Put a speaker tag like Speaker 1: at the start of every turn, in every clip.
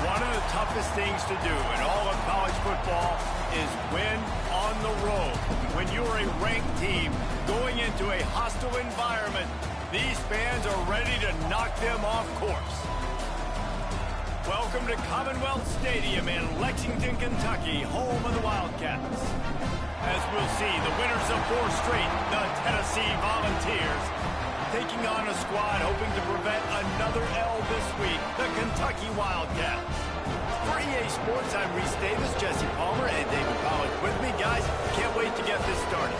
Speaker 1: One of the toughest things to do in all of college football is win on the road. When you're a ranked team going into a hostile environment, these fans are ready to knock them off course. Welcome to Commonwealth Stadium in Lexington, Kentucky, home of the Wildcats. As we'll see, the winners of 4 straight, the Tennessee Volunteers, taking on a squad hoping to prevent another L this week, the Kentucky Wildcats. For EA Sports, I'm Reese Davis, Jesse Palmer, and David Pollack with me. Guys, can't wait to get this started.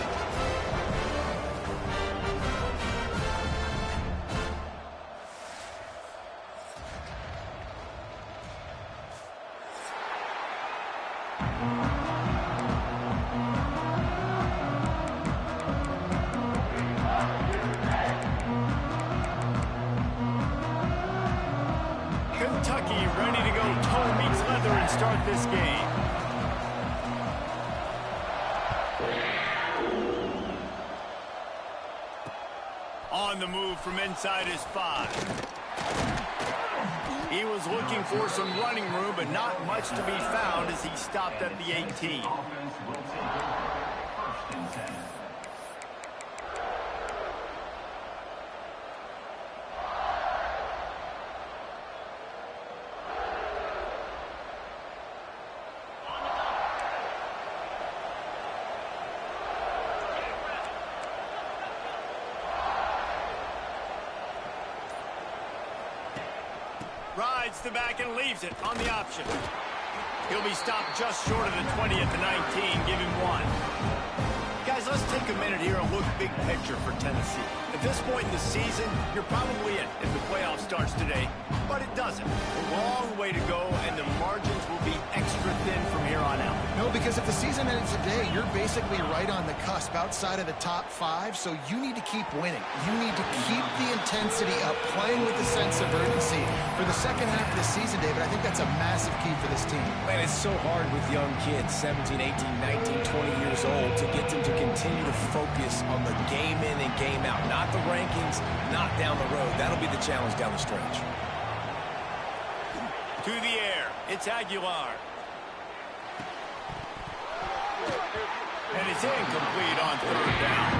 Speaker 1: Kentucky ready to go toe meets leather and start this game. On the move from inside his 5. He was looking for some running room, but not much to be found as he stopped at the 18. Rides the back and leaves it on the option. He'll be stopped just short of the 20 at the 19. Give him 1. Guys, let's take a minute here and look big picture for Tennessee. At this point in the season, you're probably in if the playoff starts today, but it doesn't. A long way to go, and the margins will be extra thin from here on out.
Speaker 2: No, because if the season ends today, you're basically right on the cusp outside of the top 5, so you need to keep winning. You need to keep the intensity up, playing with a sense of urgency. For the second half of the season, David, I think that's a massive key for this team.
Speaker 3: Man, it's so hard with young kids, 17, 18, 19, 20 years old, to get them to continue to focus on the game in and game out. Not the rankings, not down the road. That'll be the challenge down the stretch.
Speaker 1: To the air, it's Aguilar. And it's incomplete on 3rd down.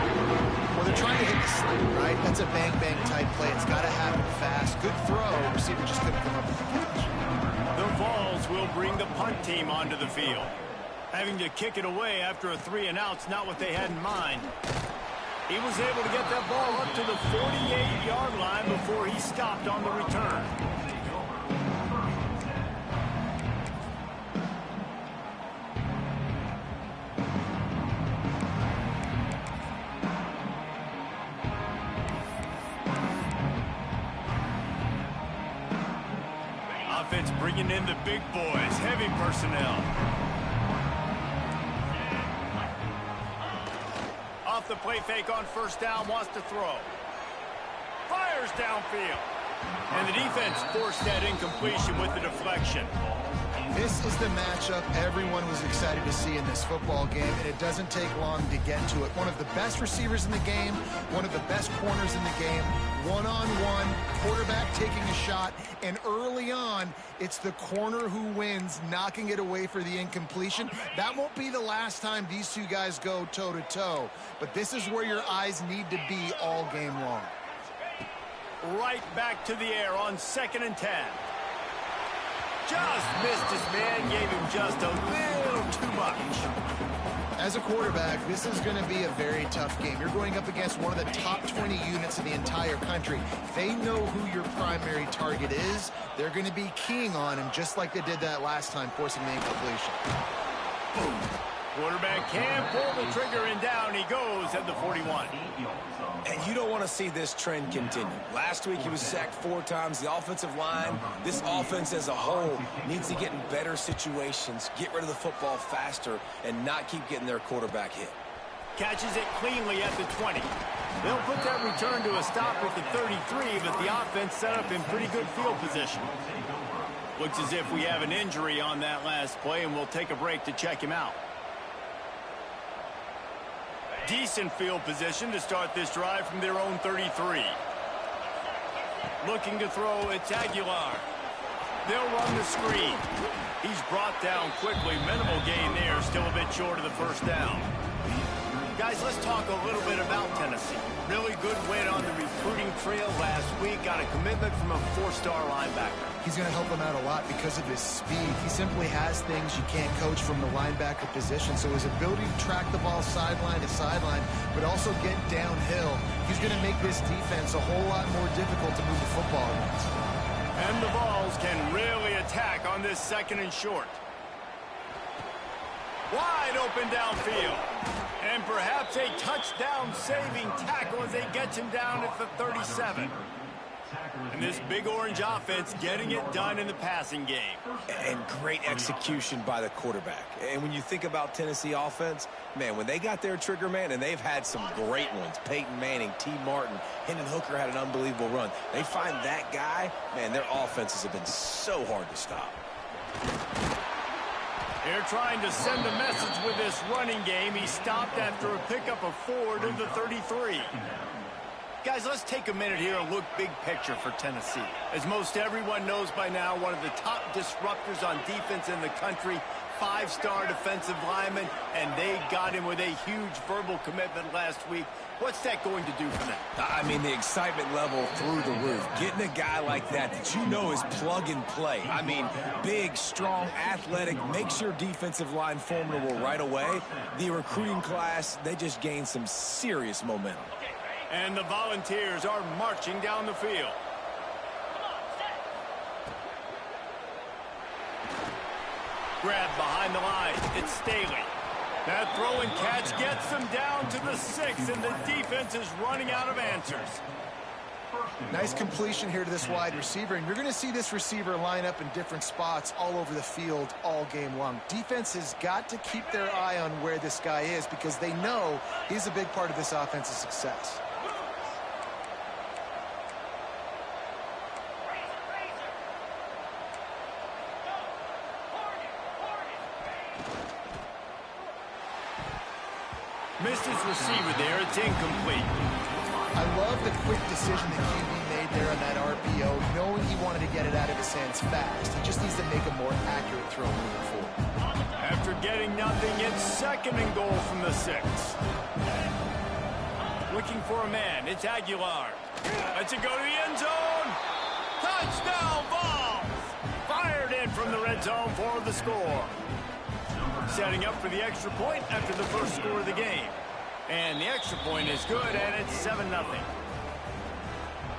Speaker 2: Well, they're trying to hit the sling, right? That's a bang-bang type play. It's got to happen fast. Good throw. Receiver just couldn't come up with the catch.
Speaker 1: The Vols will bring the punt team onto the field. Having to kick it away after a 3-and-out's not what they had in mind. He was able to get that ball up to the 48-yard line before he stopped on the return. Offense bringing in the big boys, heavy personnel. Off the play fake on 1st down, wants to throw. Fires downfield. And the defense forced that incompletion with the deflection.
Speaker 2: This is the matchup everyone was excited to see in this football game, and it doesn't take long to get to it. One of the best receivers in the game, one of the best corners in the game, one-on-one, quarterback taking a shot, and early on, it's the corner who wins, knocking it away for the incompletion. That won't be the last time these two guys go toe-to-toe, but this is where your eyes need to be all game long.
Speaker 1: Right back to the air on 2nd and 10. Just missed his man, gave him just a little too much.
Speaker 2: As a quarterback, this is going to be a very tough game. You're going up against one of the top 20 units in the entire country. They know who your primary target is. They're going to be keying on him just like they did that last time, forcing the incompletion.
Speaker 1: Boom. Quarterback can pull the trigger, and down he goes at the 41.
Speaker 3: And you don't want to see this trend continue. Last week he was sacked 4 times. The offensive line, this offense as a whole, needs to get in better situations, get rid of the football faster, and not keep getting their quarterback hit.
Speaker 1: Catches it cleanly at the 20. They'll put that return to a stop at the 33, but the offense set up in pretty good field position. Looks as if we have an injury on that last play, and we'll take a break to check him out. Decent field position to start this drive from their own 33. Looking to throw, it's Aguilar. They'll run the screen. He's brought down quickly. Minimal gain there, still a bit short of the first down. Guys, let's talk a little bit about Tennessee. Really good win on the recruiting trail last week. Got a commitment from a 4-star linebacker.
Speaker 2: He's going to help him out a lot because of his speed. He simply has things you can't coach from the linebacker position. So his ability to track the ball sideline to sideline, but also get downhill, he's going to make this defense a whole lot more difficult to move the football against.
Speaker 1: And the Vols can really attack on this 2nd and short. Wide open downfield. And perhaps a touchdown-saving tackle as they get him down at the 37. And this big orange offense getting it done in the passing game.
Speaker 3: And great execution by the quarterback. And when you think about Tennessee offense, man, when they got their trigger man, and they've had some great ones, Peyton Manning, T. Martin, Hendon Hooker had an unbelievable run. They find that guy, man, their offenses have been so hard to stop.
Speaker 1: They're trying to send a message with this running game. He stopped after a pickup of 4 to the 33. Guys, let's take a minute here and look big picture for Tennessee. As most everyone knows by now, one of the top disruptors on defense in the country, 5-star defensive lineman, and they got him with a huge verbal commitment last week. What's that going to do for them?
Speaker 3: I mean, the excitement level through the roof. Getting a guy like that you know is plug and play. I mean, big, strong, athletic, makes your defensive line formidable right away. The recruiting class, they just gained some serious momentum.
Speaker 1: And the Volunteers are marching down the field. Grab behind the line. It's Staley. That throw and catch gets them down to the 6, and the defense is running out of answers.
Speaker 2: Nice completion here to this wide receiver, and you're going to see this receiver line up in different spots all over the field all game long. Defense has got to keep their eye on where this guy is because they know he's a big part of this offense's success.
Speaker 1: Missed his receiver there. It's incomplete.
Speaker 2: I love the quick decision that QB made there on that RPO, knowing he wanted to get it out of his hands fast. He just needs to make a more accurate throw moving forward.
Speaker 1: After getting nothing, it's 2nd and goal from the 6. Looking for a man. It's Aguilar. Lets it go to the end zone. Touchdown, Vols! Fired in from the red zone for the score. Setting up for the extra point after the first score of the game. And the extra point is good, and it's 7-0.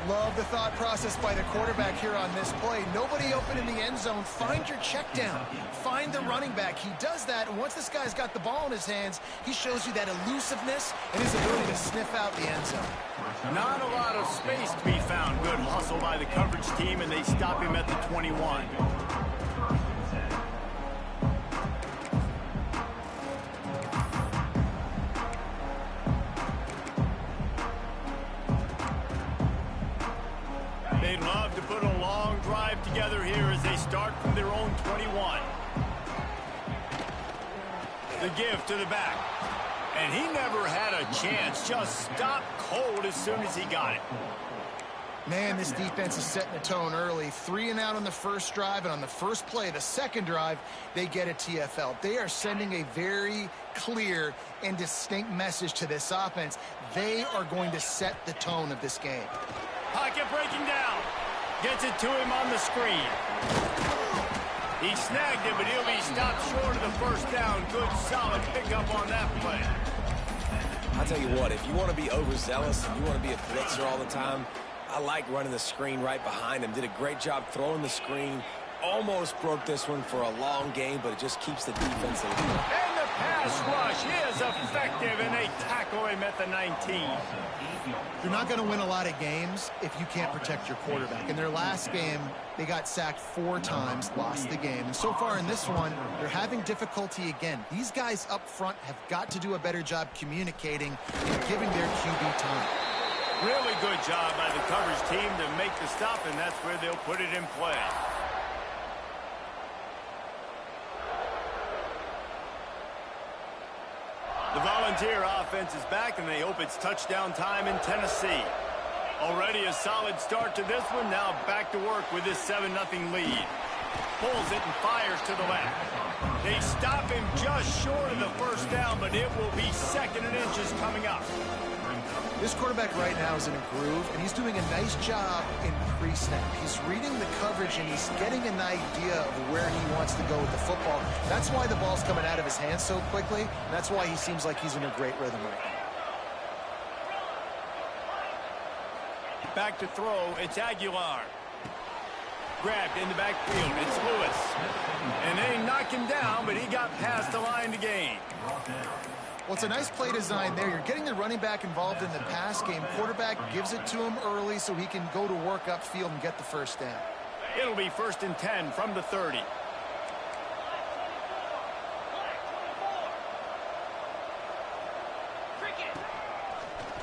Speaker 2: Love the thought process by the quarterback here on this play. Nobody open in the end zone. Find your check down. Find the running back. He does that, and once this guy's got the ball in his hands, he shows you that elusiveness and his ability to sniff out the end zone.
Speaker 1: Not a lot of space to be found. Good hustle by the coverage team, and they stop him at the 21. They'd love to put a long drive together here as they start from their own 21. The give to the back. And he never had a chance. Just stopped cold as soon as he got it.
Speaker 2: Man, this defense is setting the tone early. 3 and out on the first drive, and on the first play, the second drive, they get a TFL. They are sending a very clear and distinct message to this offense. They are going to set the tone of this game.
Speaker 1: Pocket breaking down. Gets it to him on the screen. He snagged it, but he'll be stopped short of the first down. Good, solid pickup on that play.
Speaker 3: I'll tell you what, if you want to be overzealous and you want to be a blitzer all the time, I like running the screen right behind him. Did a great job throwing the screen. Almost broke this one for a long game, but it just keeps the defense in.
Speaker 1: And the pass rush is effective, and they tackle him at the 19.
Speaker 2: You're not going to win a lot of games if you can't protect your quarterback. In their last game, they got sacked 4 times, lost the game. And so far in this one, they're having difficulty again. These guys up front have got to do a better job communicating and giving their QB time.
Speaker 1: Really good job by the coverage team to make the stop, and that's where they'll put it in play. The Volunteer offense is back, and they hope it's touchdown time in Tennessee. Already a solid start to this one. Now back to work with this 7-0 lead. Pulls it and fires to the left. They stop him just short of the first down, but it will be 2nd and inches coming up.
Speaker 2: This quarterback right now is in a groove, and he's doing a nice job in pre-snap. He's reading the coverage, and he's getting an idea of where he wants to go with the football. That's why the ball's coming out of his hands so quickly. That's why he seems like he's in a great rhythm right now.
Speaker 1: Back to throw, it's Aguilar. Grabbed in the backfield, it's Lewis. And they knock him down, but he got past the line to gain.
Speaker 2: Well, it's a nice play design there. You're getting the running back involved in the pass game. Quarterback gives it to him early so he can go to work upfield and get the first down.
Speaker 1: It'll be 1st and 10 from the 30.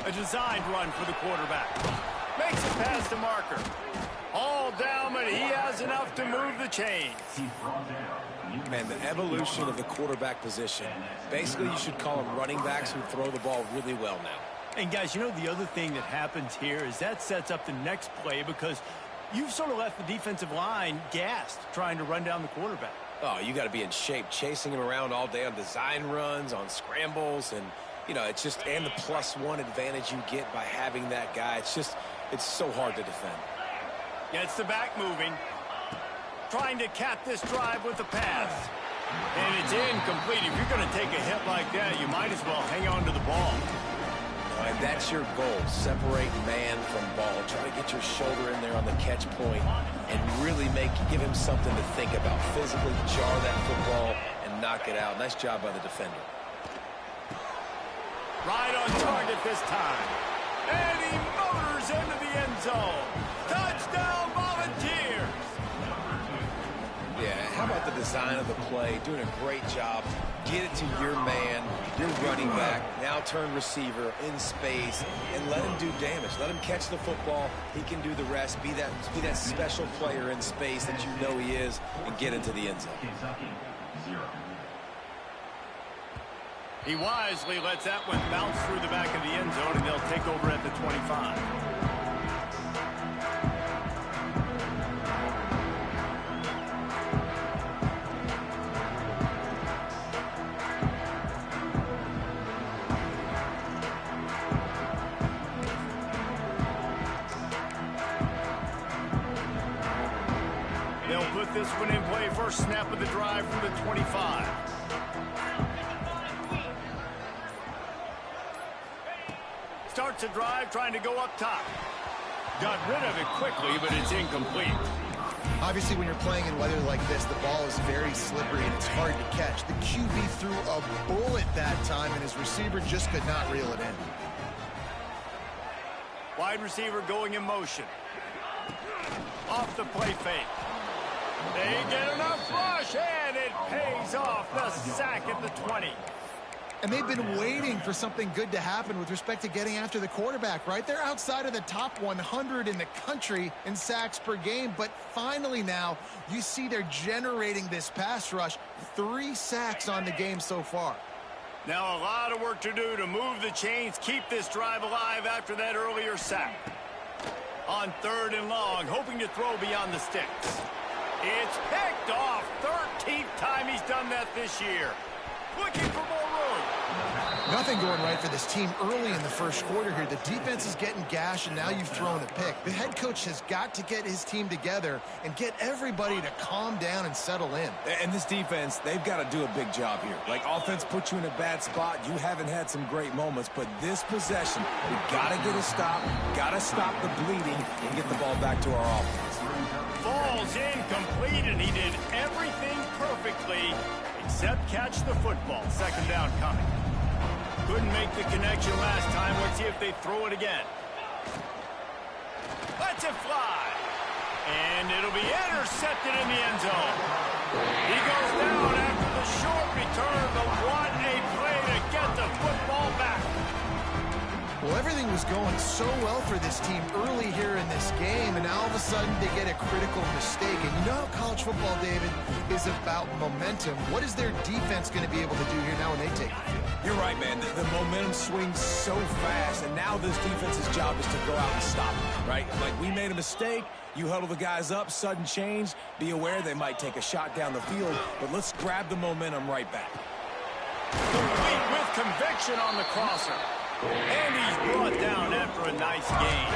Speaker 1: A designed run for the quarterback. Makes it past the marker. All down, but he has enough to move the chains.
Speaker 3: Man, the evolution of the quarterback position. Basically, you should call them running backs who throw the ball really well now.
Speaker 1: And, guys, you know the other thing that happens here is that sets up the next play because you've sort of left the defensive line gassed trying to run down the quarterback.
Speaker 3: Oh, you got to be in shape, chasing him around all day on design runs, on scrambles, and, you know, it's just, and the +1 advantage you get by having that guy. It's so hard to defend.
Speaker 1: Gets the back moving. Trying to cap this drive with the pass. And it's incomplete. If you're going to take a hit like that, you might as well hang on to the ball.
Speaker 3: And that's your goal. Separate man from ball. Try to get your shoulder in there on the catch point and really give him something to think about. Physically jar that football and knock it out. Nice job by the defender.
Speaker 1: Right on target this time. And he motors into the end zone. Touchdown, Volunteers!
Speaker 3: Yeah, how about the design of the play? Doing a great job. Get it to your man, your running back, now turn receiver in space, and let him do damage. Let him catch the football. He can do the rest. Be that special player in space that you know he is, and get into the end zone.
Speaker 1: He wisely lets that one bounce through the back of the end zone, and they'll take over at the 25. They'll put this one in play. First snap of the drive from the 25. Starts a drive trying to go up top. Got rid of it quickly, but it's incomplete.
Speaker 2: Obviously, when you're playing in weather like this, the ball is very slippery and it's hard to catch. The QB threw a bullet that time, and his receiver just could not reel it in.
Speaker 1: Wide receiver going in motion. Off the play fake. They get enough rush, and it pays off. The sack at the 20.
Speaker 2: And they've been waiting for something good to happen with respect to getting after the quarterback, right? They're outside of the top 100 in the country in sacks per game, but finally now you see they're generating this pass rush. 3 sacks on the game so far.
Speaker 1: Now a lot of work to do to move the chains, keep this drive alive after that earlier sack. On 3rd and long, hoping to throw beyond the sticks. It's picked off. 13th time he's done that this year. Looking for more room.
Speaker 2: Nothing going right for this team early in the first quarter here. The defense is getting gashed, and now you've thrown a pick. The head coach has got to get his team together and get everybody to calm down and settle in.
Speaker 3: And this defense, they've got to do a big job here. Like, offense put you in a bad spot. You haven't had some great moments, but this possession, we got to get a stop, got to stop the bleeding, and get the ball back to our offense.
Speaker 1: Falls incomplete, and he did everything perfectly except catch the football. 2nd down coming. Couldn't make the connection last time. Let's see if they throw it again. Lets it fly. And it'll be intercepted in the end zone. He goes down after the short return, but what a play to get the football back.
Speaker 2: Well, everything was going so well for this team early here in this game, and now all of a sudden they get a critical mistake. And you know how college football, David, is about momentum. What is their defense going to be able to do here now when they take the field?
Speaker 3: You're right, man. The momentum swings so fast, and now this defense's job is to go out and stop it, right? Like, we made a mistake. You huddle the guys up, sudden change. Be aware they might take a shot down the field, but let's grab the momentum right back.
Speaker 1: Complete with conviction on the crosser. And he's brought down after a nice gain.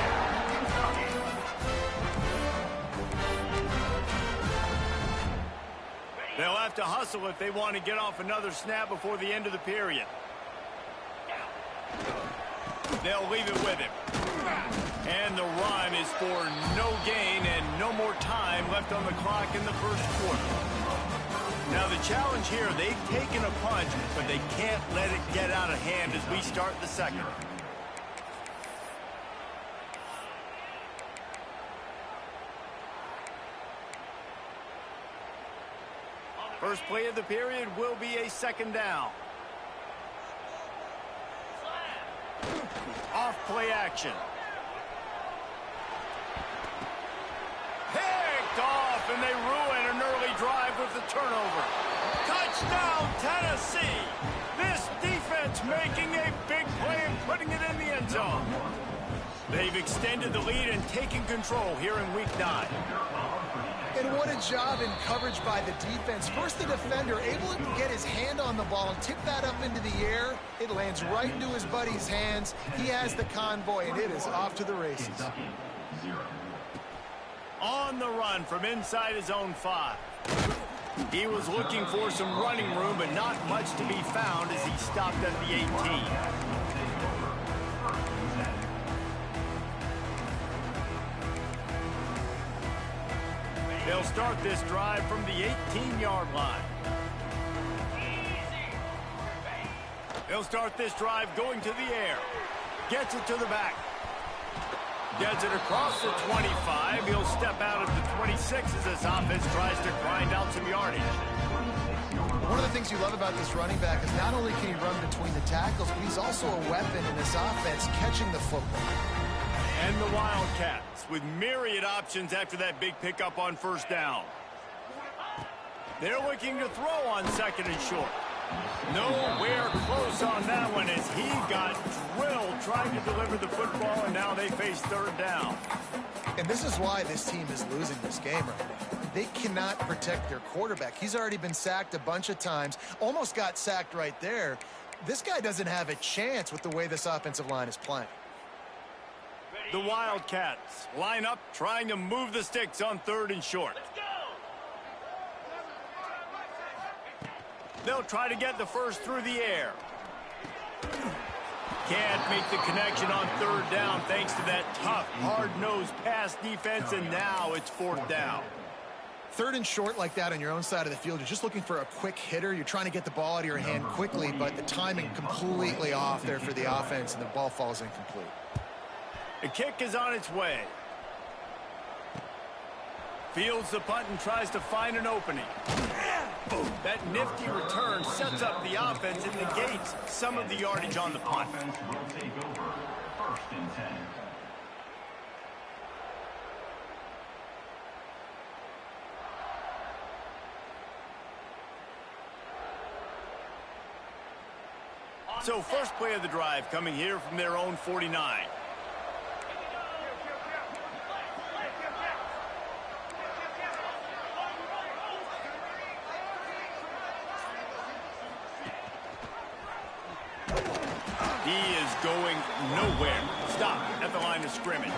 Speaker 1: They'll have to hustle if they want to get off another snap before the end of the period. They'll leave it with him. And the run is for no gain and no more time left on the clock in the first quarter. Now the challenge here, they've taken a punch, but they can't let it get out of hand as we start the second. First play of the period will be a second down. Off play action. Picked off, and they ruin an early drive with the turnover. Touchdown, Tennessee! This defense making a big play and putting it in the end zone. They've extended the lead and taken control here in Week 9.
Speaker 2: And what a job in coverage by the defense. First, the defender able to get his hand on the ball and tip that up into the air. It lands right into his buddy's hands. He has the convoy, and it is off to the races.
Speaker 1: On the run from inside his own 5. He was looking for some running room, but not much to be found as he stopped at the 18. They'll start this drive from the 18-yard line. They'll start this drive going to the air. Gets it to the back. Gets it across the 25. He'll step out of the 26 as this offense tries to grind out some yardage.
Speaker 2: One of the things you love about this running back is not only can he run between the tackles, but he's also a weapon in this offense catching the football.
Speaker 1: And the Wildcats with myriad options after that big pickup on first down. They're looking to throw on second and short. Nowhere close on that one as he got drilled trying to deliver the football, and now they face third down.
Speaker 2: And this is why this team is losing this game right now. They cannot protect their quarterback. He's already been sacked a bunch of times, almost got sacked right there. This guy doesn't have a chance with the way this offensive line is playing.
Speaker 1: The Wildcats line up trying to move the sticks on third and short. They'll try to get the first through the air. Can't make the connection on third down thanks to that tough, hard-nosed pass defense, and now it's fourth down.
Speaker 2: Third and short like that on your own side of the field, you're just looking for a quick hitter. You're trying to get the ball out of your hand quickly, but the timing completely off there for the offense, and the ball falls incomplete.
Speaker 1: The kick is on its way. Fields the punt and tries to find an opening. That nifty return sets up the offense and negates some of the yardage on the punt. So first play of the drive coming here from their own 49. Going nowhere. Stop at the line of scrimmage.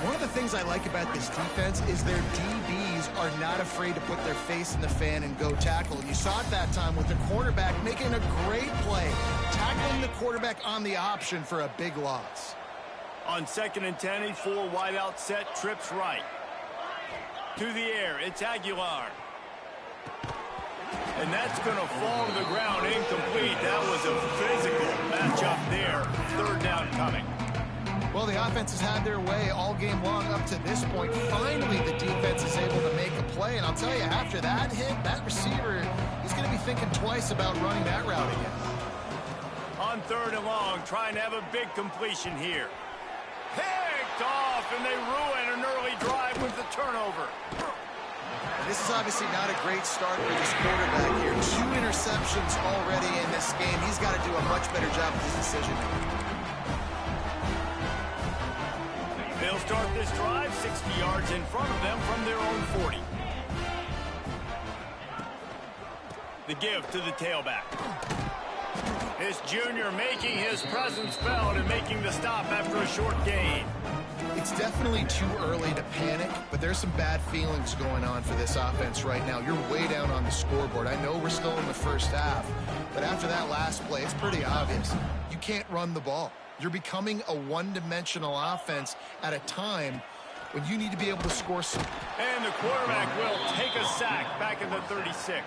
Speaker 2: One of the things I like about this defense is their DBs are not afraid to put their face in the fan and go tackle. And you saw it that time with the cornerback making a great play, tackling the quarterback on the option for a big loss.
Speaker 1: On second and 10, a 4 wide out set, trips right. To the air, it's Aguilar. And that's going to fall to the ground incomplete. That was a physical matchup there. Third down coming.
Speaker 2: Well, the offense has had their way all game long up to this point. Finally, the defense is able to make a play. And I'll tell you, after that hit, that receiver, he's going to be thinking twice about running that route again.
Speaker 1: On 3rd and long, trying to have a big completion here. Picked off, and they ruin an early drive with the turnover.
Speaker 2: This is obviously not a great start for this quarterback here. 2 interceptions already in this game. He's got to do a much better job with his decision making.
Speaker 1: They'll start this drive 60 yards in front of them from their own 40. The give to the tailback. This junior making his presence felt and making the stop after a short gain.
Speaker 2: It's definitely too early to panic, but there's some bad feelings going on for this offense right now. You're way down on the scoreboard. I know we're still in the first half, but after that last play, it's pretty obvious. You can't run the ball. You're becoming a one-dimensional offense at a time when you need to be able to score some.
Speaker 1: And the quarterback will take a sack back in the 36.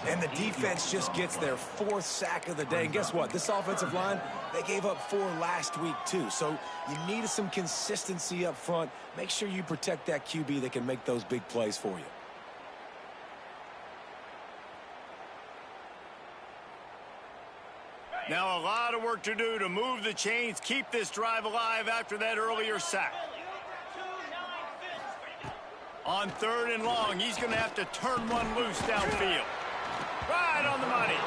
Speaker 3: And the defense just gets their 4th sack of the day. And guess what? This offensive line, they gave up 4 last week too. So you need some consistency up front. Make sure you protect that QB that can make those big plays for you.
Speaker 1: Now a lot of work to do to move the chains, keep this drive alive after that earlier sack. On 3rd and long, he's going to have to turn one loose downfield. Right on the money.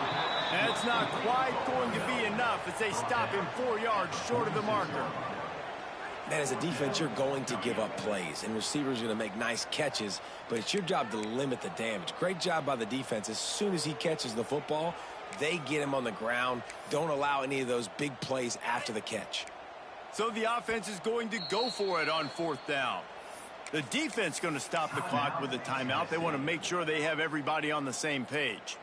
Speaker 1: That's not quite going to be enough as they stop him 4 yards short of the marker.
Speaker 3: Man, as a defense, you're going to give up plays, and receivers are going to make nice catches, but it's your job to limit the damage. Great job by the defense. As soon as he catches the football, they get him on the ground. Don't allow any of those big plays after the catch.
Speaker 1: So the offense is going to go for it on 4th down. The defense is going to stop the clock with a timeout. They want to make sure they have everybody on the same page.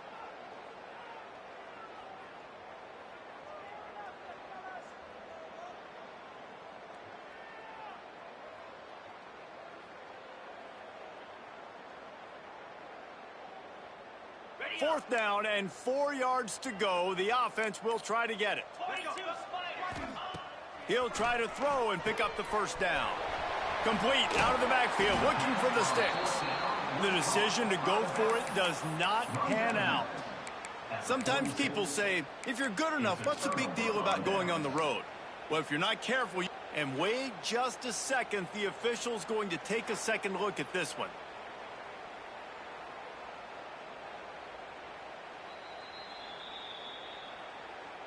Speaker 1: Fourth down and 4 yards to go. The offense will try to get it. He'll try to throw and pick up the first down. Complete out of the backfield, looking for the sticks. The decision to go for it does not pan out. Sometimes people say, if you're good enough, what's the big deal about going on the road? Well, if you're not careful, and wait just a second, the official's going to take a second look at this one.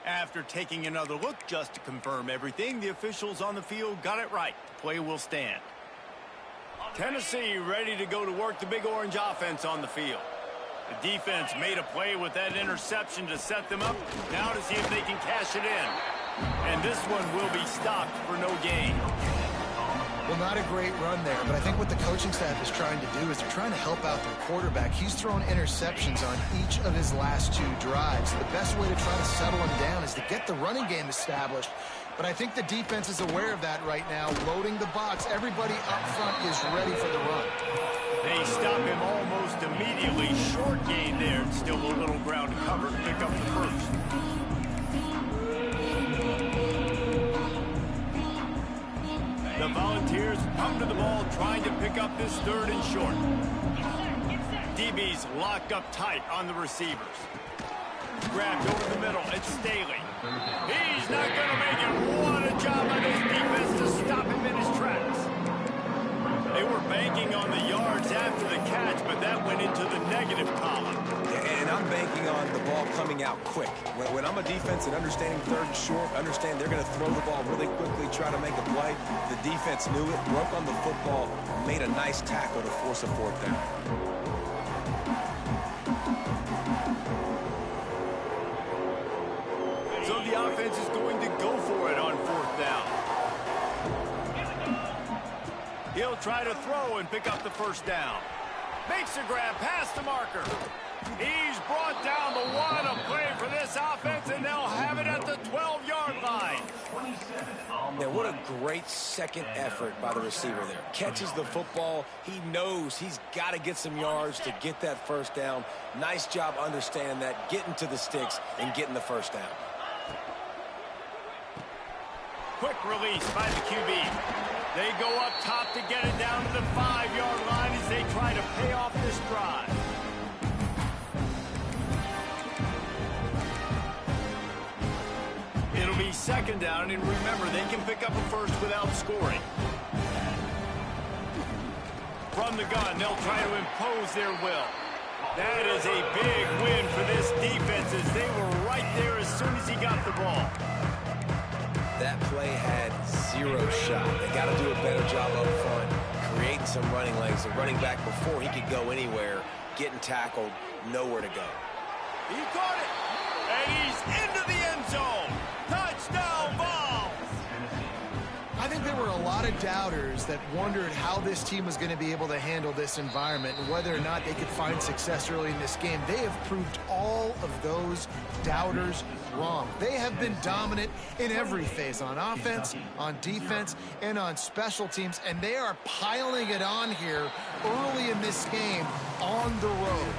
Speaker 1: After taking another look just to confirm everything, the officials on the field got it right. The play will stand. Tennessee ready to go to work the Big Orange offense on the field. The defense made a play with that interception to set them up. Now to see if they can cash it in. And this one will be stopped for no gain.
Speaker 2: Well, not a great run there, but I think what the coaching staff is trying to do is they're trying to help out their quarterback. He's thrown interceptions on each of his last 2 drives. The best way to try to settle him down is to get the running game established. But I think the defense is aware of that right now, loading the box. Everybody up front is ready for the run.
Speaker 1: They stop him almost immediately. Short gain there. Still a little ground to cover to pick up the first. The Volunteers come to the ball trying to pick up this 3rd and short. DB's locked up tight on the receivers. Grabbed over the middle. It's Staley. He's not going to make it. What a job by this defense to stop him in his tracks. They were banking on the yards after the catch, but that went into the negative column.
Speaker 3: And I'm banking on the ball coming out quick. When I'm a defense and understanding 3rd and short, understand they're going to throw the ball really quickly, try to make a play. The defense knew it, broke on the football, made a nice tackle to force a 4th down.
Speaker 1: So the offense is going to go for it on 4th down. He'll try to throw and pick up the first down. Makes a grab past the marker. He's brought down the 1. A play for this offense, and they'll have it at the 12-yard line.
Speaker 3: Now, what a great second effort by the receiver there. Catches the football. He knows he's got to get some yards to get that first down. Nice job understanding that, getting to the sticks and getting the first down.
Speaker 1: Quick release by the QB. They go up top to get it down to the 5-yard line as they try to pay off this drive. second down, and remember, they can pick up a first without scoring. From the gun, they'll try to impose their will. That is a big win for this defense as they were right there as soon as he got the ball.
Speaker 3: That play had zero shot. They got to do a better job up front, creating some running lanes. The running back, before he could go anywhere, getting tackled, nowhere to go.
Speaker 1: He caught it, and he's into the end zone. Touchdown ball.
Speaker 2: I think there were a lot of doubters that wondered how this team was going to be able to handle this environment and whether or not they could find success early in this game. They have proved all of those doubters wrong. They have been dominant in every phase, on offense, on defense, and on special teams, and they are piling it on here early in this game on the road.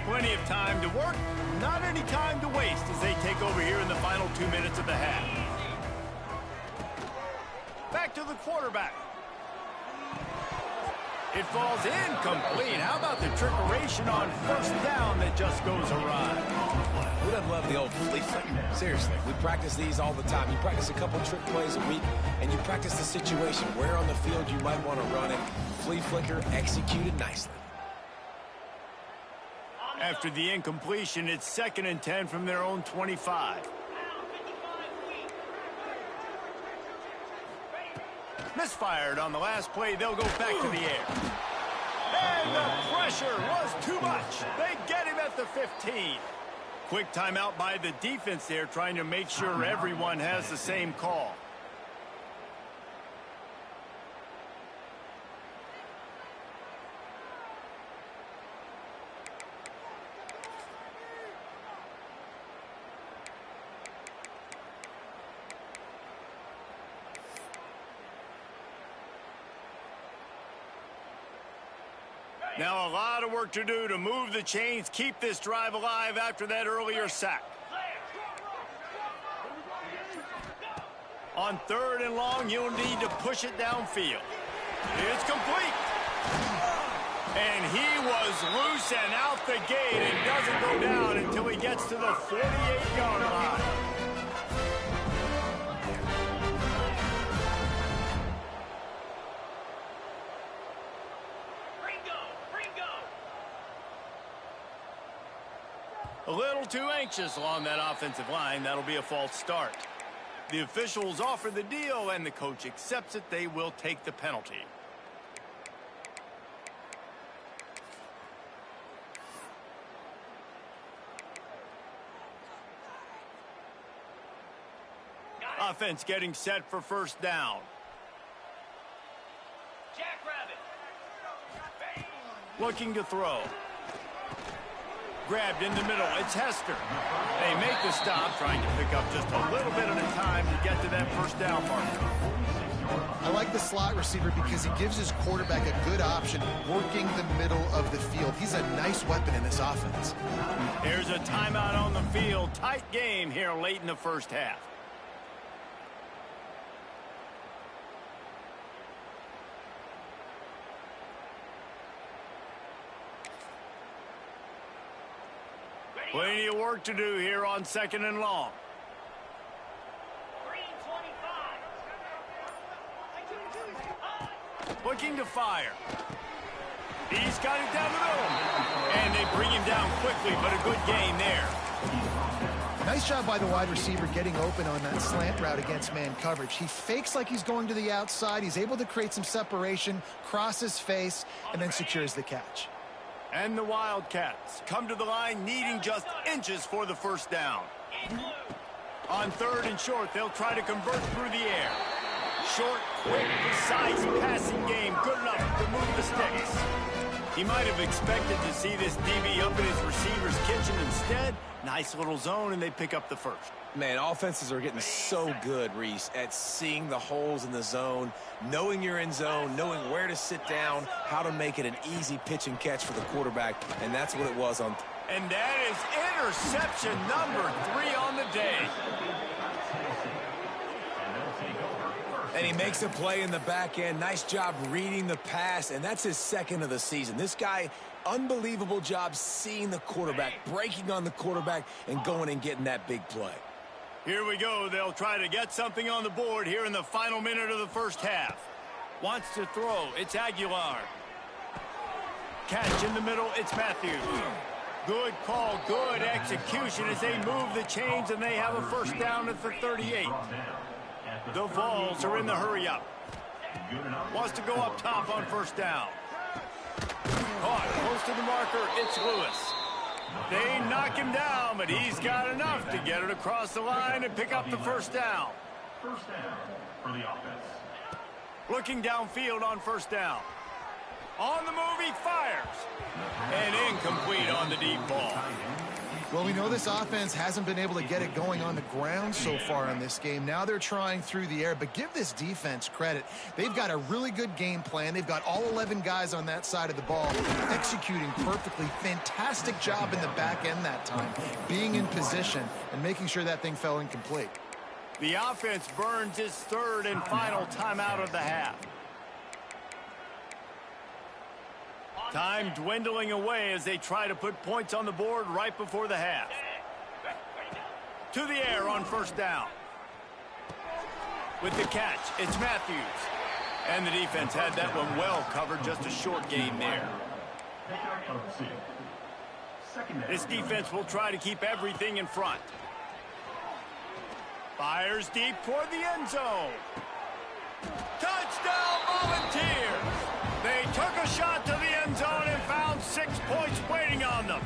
Speaker 1: Plenty of time to work, not any time to waste as they take over here in the final 2 minutes of the half. Back to the quarterback. It falls incomplete. How about the trickeration on first down that just goes awry?
Speaker 3: Who doesn't love the old flea flicker? Seriously, we practice these all the time. You practice a couple trick plays a week, and you practice the situation. Where on the field you might want to run it. Flea flicker executed nicely.
Speaker 1: After the incompletion, it's 2nd and 10 from their own 25. Misfired on the last play. They'll go back to the air. And the pressure was too much. They get him at the 15. Quick timeout by the defense there, trying to make sure everyone has the same call. Now a lot of work to do to move the chains, keep this drive alive after that earlier sack. On 3rd and long, you'll need to push it downfield. It's complete. And he was loose and out the gate and doesn't go down until he gets to the 48-yard line. A little too anxious along that offensive line. That'll be a false start. The officials offer the deal, and the coach accepts it. They will take the penalty. Offense getting set for first down. Looking to throw. Grabbed in the middle. It's Hester. They make the stop, trying to pick up just a little bit at a time to get to that first down marker.
Speaker 2: I like the slot receiver because he gives his quarterback a good option working the middle of the field. He's a nice weapon in this offense.
Speaker 1: Here's a timeout on the field. Tight game here late in the first half. Plenty of work to do here on 2nd and long. Looking to fire. He's got it down the middle. And they bring him down quickly, but a good gain there.
Speaker 2: Nice job by the wide receiver getting open on that slant route against man coverage. He fakes like he's going to the outside. He's able to create some separation, cross his face, and then secures the catch.
Speaker 1: And the Wildcats come to the line needing just inches for the first down. On 3rd and short, they'll try to convert through the air. Short, quick, precise passing game, good enough to move the sticks. He might have expected to see this DB up in his receiver's kitchen. Instead, nice little zone, and they pick up the first.
Speaker 3: Man, offenses are getting so good, Reese, at seeing the holes in the zone, knowing you're in zone, knowing where to sit down, how to make it an easy pitch and catch for the quarterback, and that's what it was on.
Speaker 1: And that is interception number 3 on the day.
Speaker 3: And he makes a play in the back end. Nice job reading the pass, and that's his second of the season. This guy, unbelievable job seeing the quarterback, breaking on the quarterback, and going and getting that big play.
Speaker 1: Here we go. They'll try to get something on the board here in the final minute of the first half. Wants to throw. It's Aguilar. Catch in the middle. It's Matthews. Good call, good execution as they move the chains, and they have a first down at the 38. The Vols are in the hurry-up. Wants to go up top on first down. Caught close to the marker. It's Lewis. They knock him down, but he's got enough to get it across the line and pick up the first down.
Speaker 4: First down for the offense.
Speaker 1: Looking downfield on first down. On the move, he fires. And incomplete on the deep ball.
Speaker 2: Well, we know this offense hasn't been able to get it going on the ground so far in this game. Now they're trying through the air, but give this defense credit. They've got a really good game plan. They've got all 11 guys on that side of the ball executing perfectly. Fantastic job in the back end that time, being in position and making sure that thing fell incomplete.
Speaker 1: The offense burns its third and final timeout of the half. Time dwindling away as they try to put points on the board right before the half. To the air on first down. With the catch, it's Matthews. And the defense had that one well covered, just a short gain there. This defense will try to keep everything in front. Fires deep toward the end zone. Touchdown, Volunteers! They took a shot to the end zone and found 6 points waiting on them.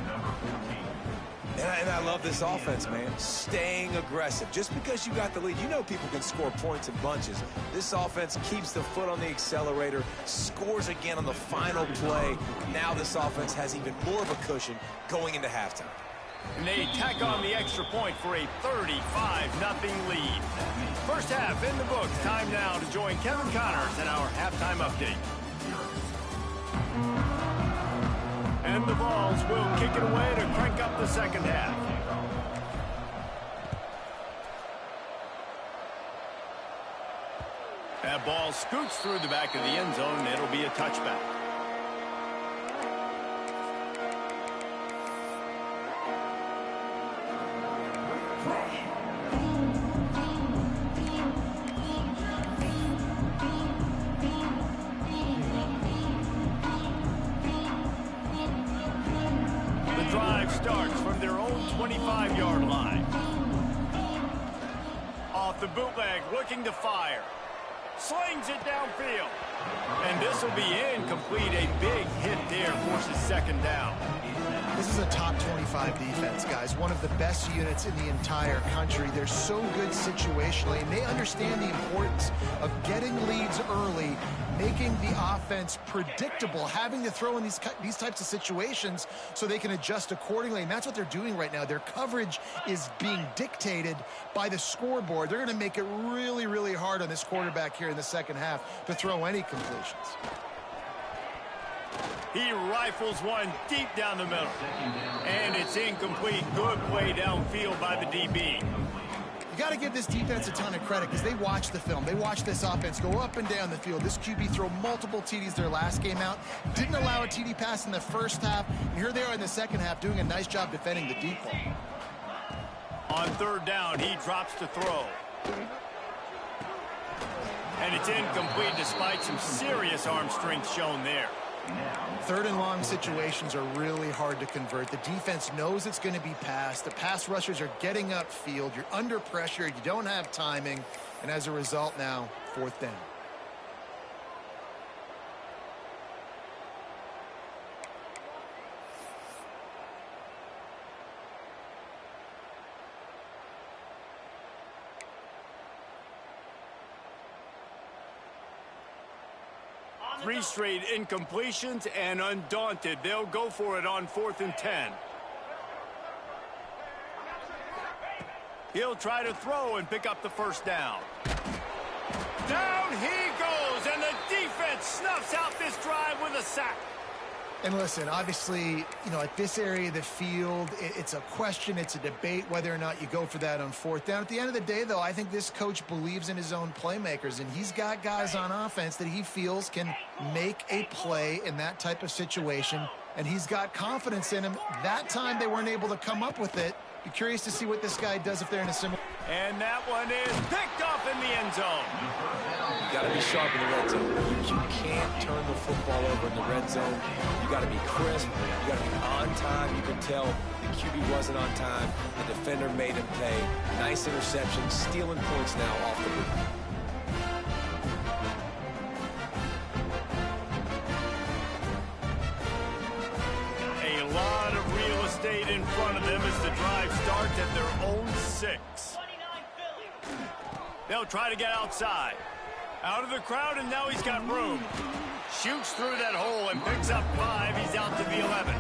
Speaker 3: And I love this offense, man. Staying aggressive. Just because you got the lead, you know people can score points in bunches. This offense keeps the foot on the accelerator, scores again on the final play. Now this offense has even more of a cushion going into halftime.
Speaker 1: And they tack on the extra point for a 35-0 lead. First half in the books. Time now to join Kevin Connors in our halftime update. And the Vols will kick it away to crank up the second half. That ball scoots through the back of the end zone, and it'll be a touchback. Starts from their own 25-yard line. Off the bootleg, looking to fire. Slings it downfield. And this will be incomplete. A big hit there forces second down.
Speaker 2: This is a top 25 defense, guys. One of the best units in the entire country. They're so good situationally, and they understand the importance of getting leads early, making the offense predictable, having to throw in these types of situations so they can adjust accordingly. And that's what they're doing right now. Their coverage is being dictated by the scoreboard. They're going to make it really, really hard on this quarterback here in the second half to throw any completions.
Speaker 1: He rifles one deep down the middle. And it's incomplete. Good play downfield by the DB.
Speaker 2: You got to give this defense a ton of credit because they watch the film. They watch this offense go up and down the field. This QB throw multiple TDs their last game out. Didn't allow a TD pass in the first half. And here they are in the second half doing a nice job defending the deep ball.
Speaker 1: On third down, he drops to throw. And it's incomplete despite some serious arm strength shown there.
Speaker 2: Third and long situations are really hard to convert. The defense knows it's going to be passed. The pass rushers are getting upfield. You're under pressure. You don't have timing. And as a result now, fourth down.
Speaker 1: Three straight incompletions, and undaunted, they'll go for it on 4th and 10. He'll try to throw and pick up the first down. Down he goes, and the defense snuffs out this drive with a sack.
Speaker 2: And listen, obviously, at this area of the field, it's a question, it's a debate whether or not you go for that on fourth down. At the end of the day, though, I think this coach believes in his own playmakers, and he's got guys on offense that he feels can make a play in that type of situation, and he's got confidence in him. That time they weren't able to come up with it. Be curious to see what this guy does if they're in a similar...
Speaker 1: And that one is picked off in the end zone.
Speaker 3: You got to be sharp in the red zone. You can't turn the football over in the red zone. You got to be crisp. You got to be on time. You can tell the QB wasn't on time. The defender made him pay. Nice interception, stealing points now off the boot.
Speaker 1: In front of them as the drive starts at their own 6. They'll try to get outside. Out of the crowd, and now he's got room. Shoots through that hole and picks up 5. He's out to the 11.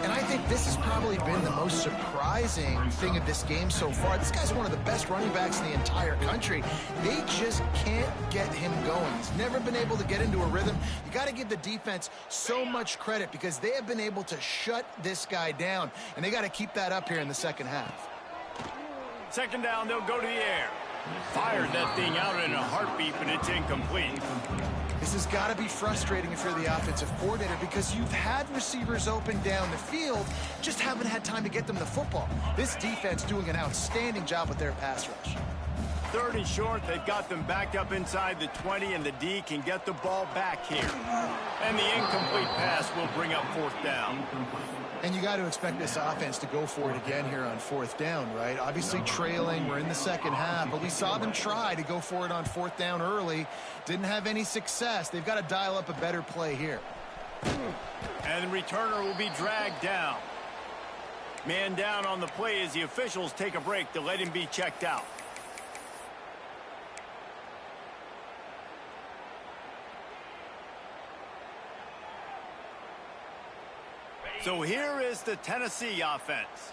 Speaker 2: And I think this has probably been the most surprising thing of this game so far. This guy's one of the best running backs in the entire country. They just can't get him going. He's never been able to get into a rhythm. You got to give the defense so much credit because they have been able to shut this guy down, and they got to keep that up here in the second half.
Speaker 1: Second down, they'll go to the air. Fired that thing out in a heartbeat, but it's incomplete.
Speaker 2: This has got to be frustrating if you're the offensive coordinator because you've had receivers open down the field, just haven't had time to get them the football. This defense doing an outstanding job with their pass rush.
Speaker 1: 3rd and short, they've got them backed up inside the 20, and the D can get the ball back here. And the incomplete pass will bring up 4th down.
Speaker 2: And you got to expect this offense to go for it again here on 4th down, right? Obviously trailing, we're in the second half, but we saw them try to go for it on 4th down early. Didn't have any success. They've got to dial up a better play here.
Speaker 1: And the returner will be dragged down. Man down on the play as the officials take a break to let him be checked out. So here is the Tennessee offense.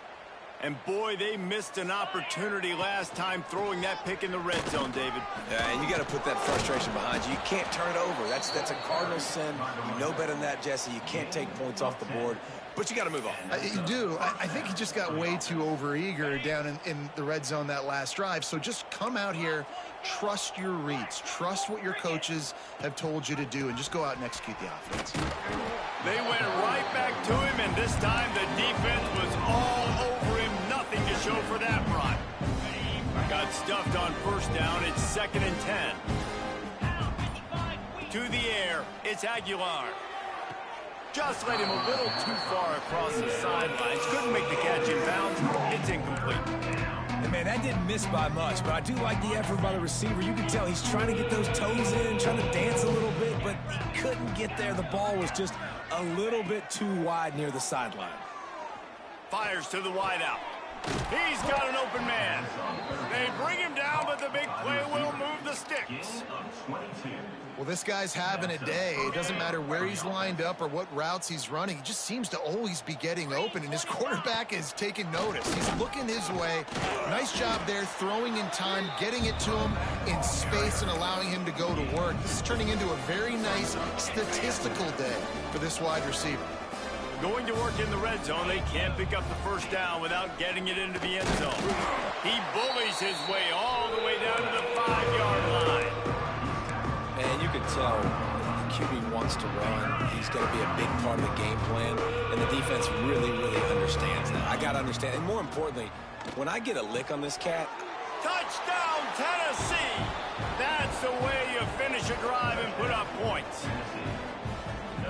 Speaker 1: And boy, they missed an opportunity last time throwing that pick in the red zone, David.
Speaker 3: Yeah, and you got to put that frustration behind you. You can't turn it over. That's a cardinal sin. You know better than that, Jesse. You can't take points off the board. But you got to move on.
Speaker 2: You do. I think he just got way too overeager down in the red zone that last drive. So just come out here, trust your reads, trust what your coaches have told you to do, and just go out and execute the offense.
Speaker 1: They went right back to him, and this time the defense was all over him. Nothing to show for that run. Got stuffed on 1st down. It's 2nd and 10. To the air, it's Aguilar. Just led him a little too far across the sidelines. Couldn't make the catch in bounds. It's incomplete.
Speaker 3: And man, that didn't miss by much, but I do like the effort by the receiver. You can tell he's trying to get those toes in, trying to dance a little bit, but he couldn't get there. The ball was just a little bit too wide near the sideline.
Speaker 1: Fires to the wideout. He's got an open man. They bring him down, but the big play will move the sticks.
Speaker 2: Well, this guy's having a day. It doesn't matter where he's lined up or what routes he's running. He just seems to always be getting open, and his quarterback is taking notice. He's looking his way. Nice job there, throwing in time, getting it to him in space and allowing him to go to work. This is turning into a very nice statistical day for this wide receiver.
Speaker 1: Going to work in the red zone, they can't pick up the 1st down without getting it into the end zone. He bullies his way all the way down to the 5-yard line.
Speaker 3: And you can tell if the QB wants to run, he's going to be a big part of the game plan, and the defense really, really understands that. I got to understand, and more importantly, when I get a lick on this cat...
Speaker 1: Touchdown, Tennessee! That's the way you finish a drive and put up points.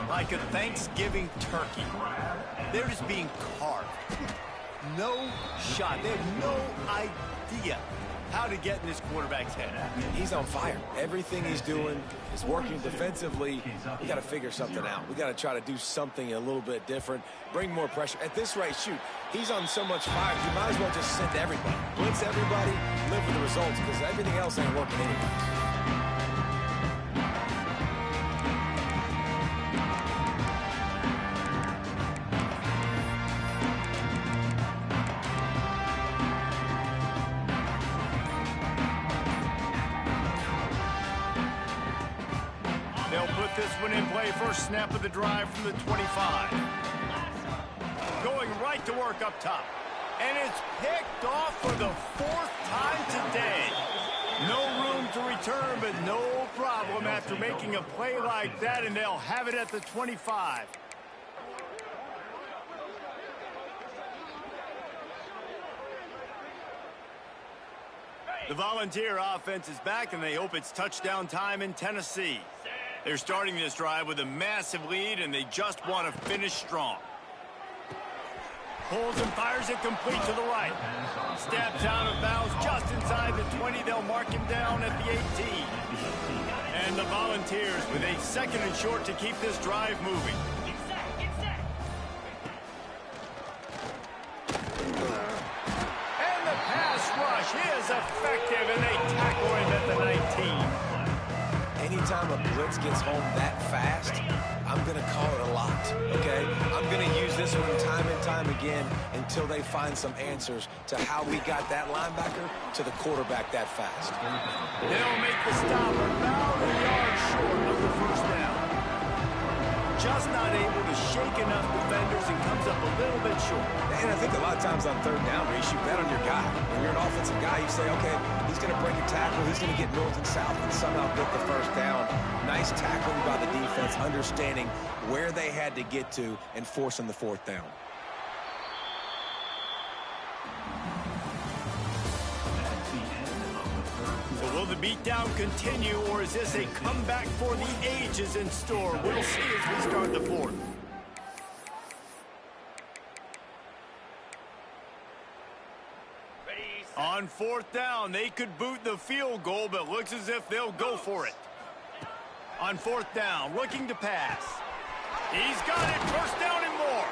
Speaker 1: Like a Thanksgiving turkey. They're just being carved. No shot. They have no idea how to get in this quarterback's head.
Speaker 3: He's on fire. Everything he's doing is working defensively. We got to figure something out. We got to try to do something a little bit different. Bring more pressure. At this rate, shoot, he's on so much fire. You might as well just send everybody. Blitz everybody, live with the results, because everything else ain't working anyway.
Speaker 1: with this one in play. First snap of the drive from the 25. Going right to work up top. And it's picked off for the 4th time today. No room to return, but no problem after making a play like that, and they'll have it at the 25. The Volunteer offense is back, and they hope it's touchdown time in Tennessee. They're starting this drive with a massive lead, and they just want to finish strong. Pulls and fires it complete to the right. Steps out of bounds just inside the 20. They'll mark him down at the 18. And the Volunteers with a 2nd and short to keep this drive moving. And the pass rush is effective, and they tackle him at the 19.
Speaker 3: Anytime a blitz gets home that fast, I'm going to call it a lot, okay? I'm going to use this one time and time again until they find some answers to how we got that linebacker to the quarterback that fast.
Speaker 1: They'll make the stop about a yard short of the first down. Just not able to shake enough defenders and comes up a little bit short.
Speaker 3: And I think a lot of times on 3rd down, Reese, you bet on your guy. When you're an offensive guy, you say, okay, he's going to break a tackle, he's going to get north and south and somehow get the first down. Nice tackling by the defense, understanding where they had to get to and forcing the 4th down.
Speaker 1: So will the beatdown continue, or is this a comeback for the ages in store? We'll see as we start the 4th. On 4th down, they could boot the field goal, but looks as if they'll go for it. On 4th down, looking to pass. He's got it, 1st down and more.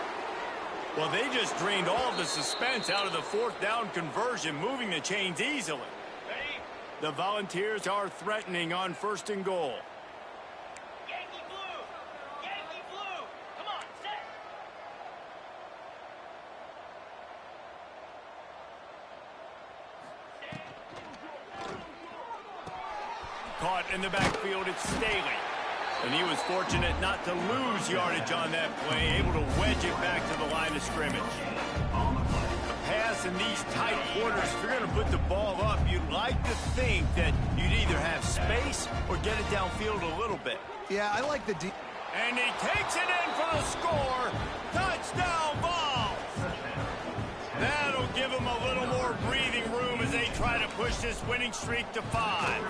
Speaker 1: Well, they just drained all of the suspense out of the 4th down conversion, moving the chains easily. The Volunteers are threatening on 1st and goal.
Speaker 5: Yankee blue! Yankee blue! Come on, set!
Speaker 1: Caught in the backfield, it's Staley. And he was fortunate not to lose yardage on that play, able to wedge it back to the line of scrimmage. A pass in these tight quarters, if you're going to put the ball up, you'd like to think that you'd either have space or get it downfield a little bit.
Speaker 2: Yeah, I like the
Speaker 1: And he takes it in for the score. Touchdown, Vols! That'll give them a little more breathing room as they try to push this winning streak to 5.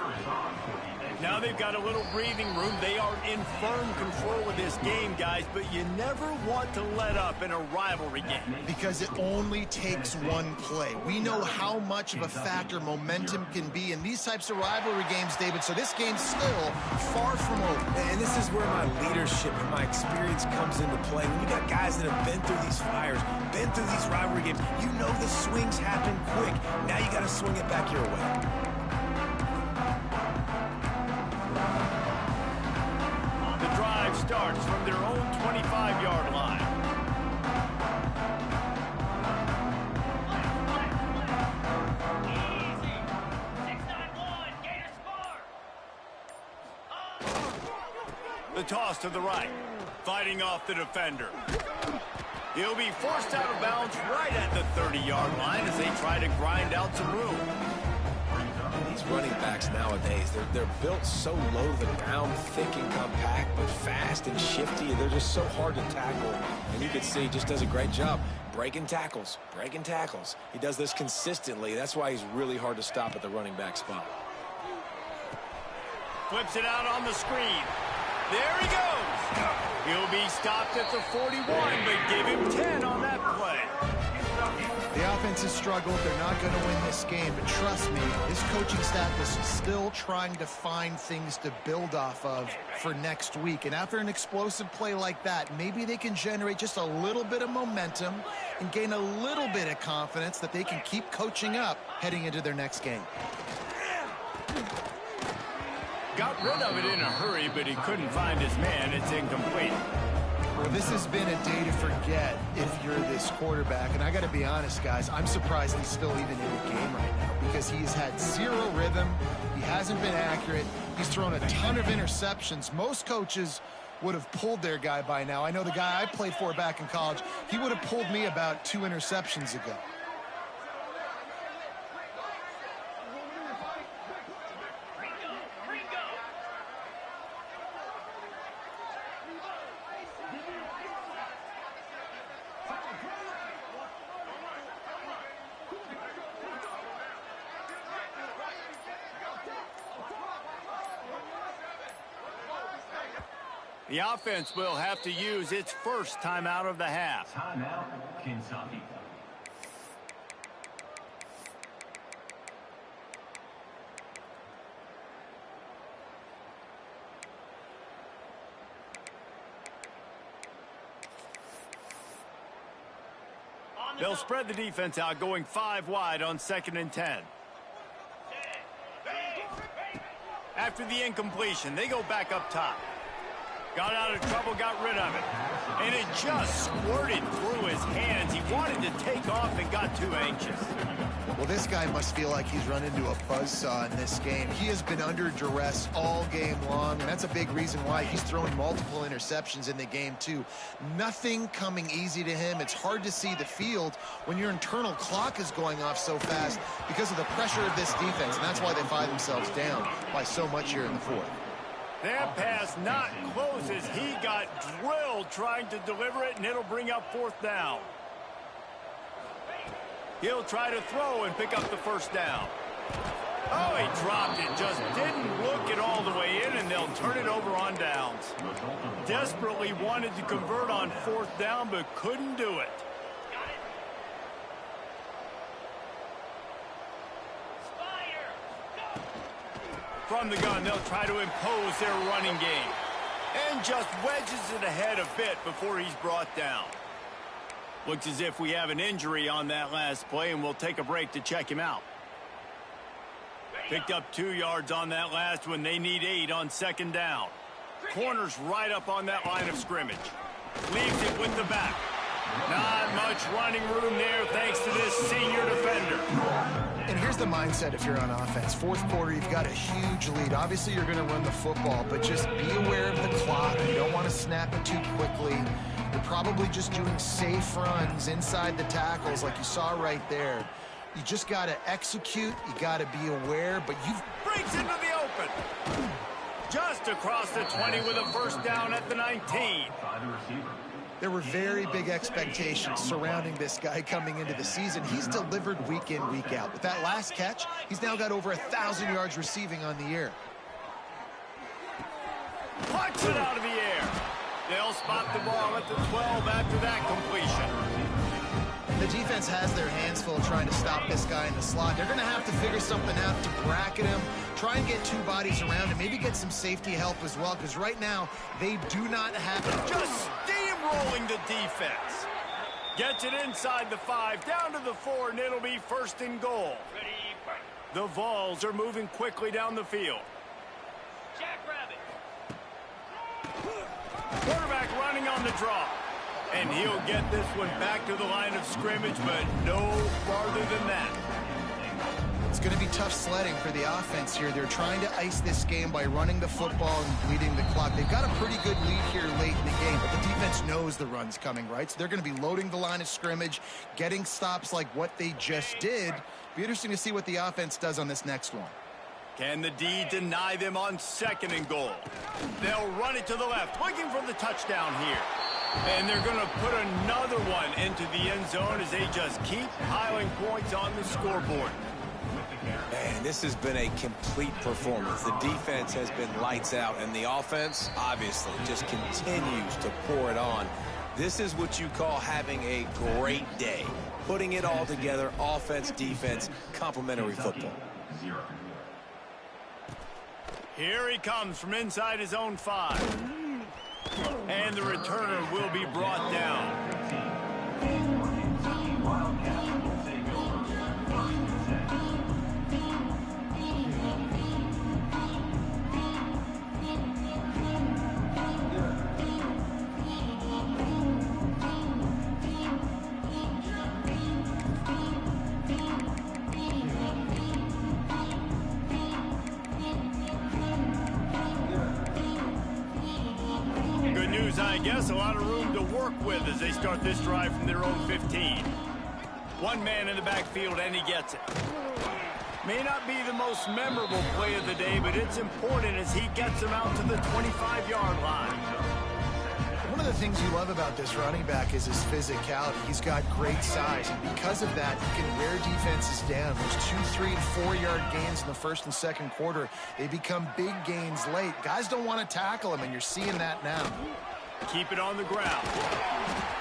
Speaker 1: Now they've got a little breathing room. They are in firm control of this game, guys, but you never want to let up in a rivalry game.
Speaker 2: Because it only takes one play. We know how much of a factor momentum can be in these types of rivalry games, David, so this game's still far from over.
Speaker 3: And this is where my leadership and my experience comes into play. When you got guys that have been through these fires, been through these rivalry games, you know the swings happen quick. Now you got to swing it back your way.
Speaker 1: Starts from their own 25-yard line.
Speaker 5: Easy! 6-9-1! Gator score!
Speaker 1: The toss to the right. Fighting off the defender. He'll be forced out of bounds right at the 30-yard line as they try to grind out some room.
Speaker 3: These running backs nowadays, they're built so low to the ground, thick and compact, but fast and shifty. They're just so hard to tackle. And you can see he just does a great job breaking tackles, breaking tackles. He does this consistently. That's why he's really hard to stop at the running back spot.
Speaker 1: Flips it out on the screen. There he goes. He'll be stopped at the 41, but give him 10 on that play.
Speaker 2: The offense has struggled. They're not going to win this game, but trust me, this coaching staff is still trying to find things to build off of for next week. And after an explosive play like that, maybe they can generate just a little bit of momentum and gain a little bit of confidence that they can keep coaching up heading into their next game.
Speaker 1: Got rid of it in a hurry, but he couldn't find his man. It's incomplete.
Speaker 2: Well, this has been a day to forget if you're this quarterback. And I got to be honest, guys, I'm surprised he's still even in the game right now because he's had zero rhythm. He hasn't been accurate. He's thrown a ton of interceptions. Most coaches would have pulled their guy by now. I know the guy I played for back in college, he would have pulled me about 2 interceptions ago.
Speaker 1: The offense will have to use its first timeout of the half.
Speaker 4: Timeout, Kentucky.
Speaker 1: They'll spread the defense out, going 5 wide on 2nd and 10. After the incompletion, they go back up top. Got out of trouble, got rid of it. And it just squirted through his hands. He wanted to take off and got too anxious.
Speaker 2: Well, this guy must feel like he's run into a buzzsaw in this game. He has been under duress all game long, and that's a big reason why he's thrown multiple interceptions in the game, too. Nothing coming easy to him. It's hard to see the field when your internal clock is going off so fast because of the pressure of this defense, and that's why they find themselves down by so much here in the 4th.
Speaker 1: That pass not close as he got drilled trying to deliver it, and it'll bring up 4th down. He'll try to throw and pick up the 1st down. Oh, he dropped it. Just didn't look it all the way in, and they'll turn it over on downs. Desperately wanted to convert on 4th down, but couldn't do it. From the gun, they'll try to impose their running game. And just wedges it ahead a bit before he's brought down. Looks as if we have an injury on that last play, and we'll take a break to check him out. Picked up 2 yards on that last one. They need 8 on 2nd down. Corner's right up on that line of scrimmage. Leaves it with the back. Not much running room there thanks to this senior defender.
Speaker 2: And here's the mindset if you're on offense. 4th quarter, you've got a huge lead. Obviously, you're going to run the football, but just be aware of the clock. You don't want to snap it too quickly. You're probably just doing safe runs inside the tackles like you saw right there. You just got to execute. You got to be aware, but you've...
Speaker 1: Breaks into the open. Just across the 20 with a 1st down at the 19.
Speaker 4: By the receiver.
Speaker 2: There were very big expectations surrounding this guy coming into the season. He's delivered week in, week out. With that last catch, he's now got over 1,000 yards receiving on the year.
Speaker 1: Punch it out of the air. They'll spot the ball at the 12 after that completion.
Speaker 2: The defense has their hands full trying to stop this guy in the slot. They're going to have to figure something out to bracket him, try and get 2 bodies around him, maybe get some safety help as well, because right now they do not have it.
Speaker 1: Just steamrolling the defense. Gets it inside the 5, down to the 4, and it'll be 1st and goal. The Vols are moving quickly down the field.
Speaker 5: Jackrabbit.
Speaker 1: Quarterback running on the draw. And he'll get this one back to the line of scrimmage, but no farther than that.
Speaker 2: It's going to be tough sledding for the offense here. They're trying to ice this game by running the football and bleeding the clock. They've got a pretty good lead here late in the game, but the defense knows the run's coming, right? So they're going to be loading the line of scrimmage, getting stops like what they just did. Be interesting to see what the offense does on this next one.
Speaker 1: Can the D deny them on 2nd and goal? They'll run it to the left, looking for the touchdown here. And they're going to put another one into the end zone as they just keep piling points on the scoreboard.
Speaker 3: Man, this has been a complete performance. The defense has been lights out, and the offense, obviously, just continues to pour it on. This is what you call having a great day. Putting it all together, offense, defense, complementary football.
Speaker 4: 0.
Speaker 1: Here he comes from inside his own 5. And the returner will be brought down. use, I guess, a lot of room to work with as they start this drive from their own 15. One man in the backfield, and he gets it. May not be the most memorable play of the day, but it's important as he gets him out to the 25-yard line.
Speaker 2: One of the things you love about this running back is his physicality. He's got great size, and because of that, he can wear defenses down. Those 2, 3, and 4-yard gains in the first and second quarter, they become big gains late. Guys don't want to tackle him, and you're seeing that now.
Speaker 1: Keep it on the ground.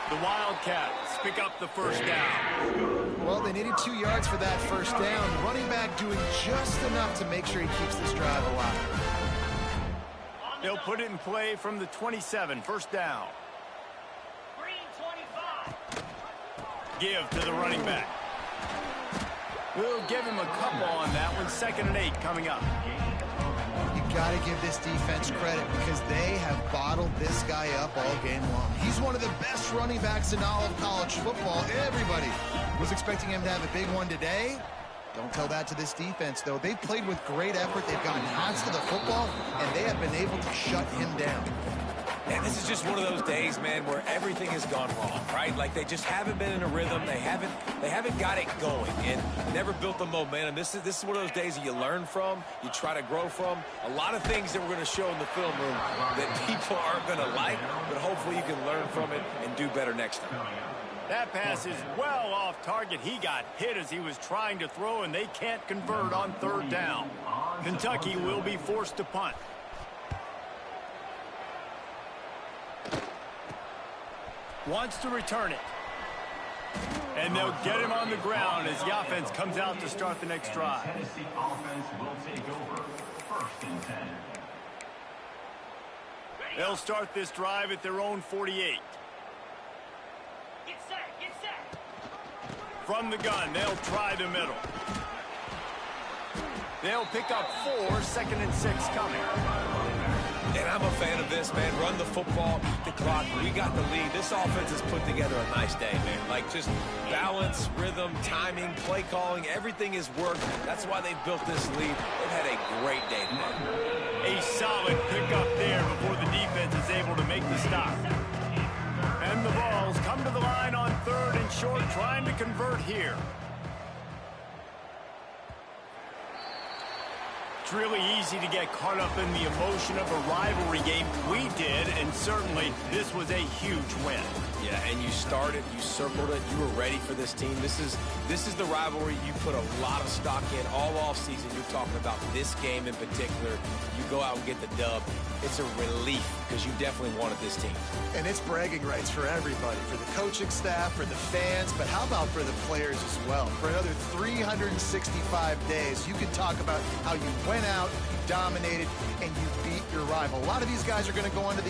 Speaker 1: The Wildcats pick up the first down.
Speaker 2: Well, they needed 2 yards for that first down. The running back doing just enough to make sure he keeps this drive alive.
Speaker 1: They'll put it in play from the 27, first down.
Speaker 5: Green 25.
Speaker 1: Give to the running back. We'll give him a couple on that one. 2nd and 8 coming up.
Speaker 2: You got to give this defense credit because they have bottled this guy up all game long. He's one of the best running backs in all of college football. Everybody was expecting him to have a big one today. Don't tell that to this defense, though. They've played with great effort. They've gotten hands to the football, and they have been able to shut him down.
Speaker 3: And this is just one of those days, man, where everything has gone wrong, right? Like they just haven't been in a rhythm. They haven't got it going and never built the momentum. This is one of those days that you learn from, you try to grow from. A lot of things that we're going to show in the film room that people aren't going to like, but hopefully you can learn from it and do better next time.
Speaker 1: That pass is well off target. He got hit as he was trying to throw, and they can't convert on 3rd down. Kentucky will be forced to punt. Wants to return it. And they'll get him on the ground as the offense comes out to start the next drive.
Speaker 4: Tennessee offense will take over 1st and 10.
Speaker 1: They'll start this drive at their own 48.
Speaker 5: Get set, get set.
Speaker 1: From the gun, they'll try the middle. They'll pick up 4, 2nd and 6 coming.
Speaker 3: And I'm a fan of this, man. Run the football, eat the clock. We got the lead. This offense has put together a nice day, man. Like just balance, rhythm, timing, play calling, everything has worked. That's why they've built this lead. They've had a great day today.
Speaker 1: A solid pickup there before the defense is able to make the stop. And the balls come to the line on 3rd and short, trying to convert here. It's really easy to get caught up in the emotion of a rivalry game. We did, and certainly this was a huge win.
Speaker 3: Yeah, and you started, you circled it, you were ready for this team. This is the rivalry you put a lot of stock in all offseason. You're talking about this game in particular. You go out and get the dub. It's a relief because you definitely wanted this team.
Speaker 2: And it's bragging rights for everybody, for the coaching staff, for the fans, but how about for the players as well? For another 365 days, you can talk about how you went out, you dominated, and you beat your rival. A lot of these guys are going to go on to the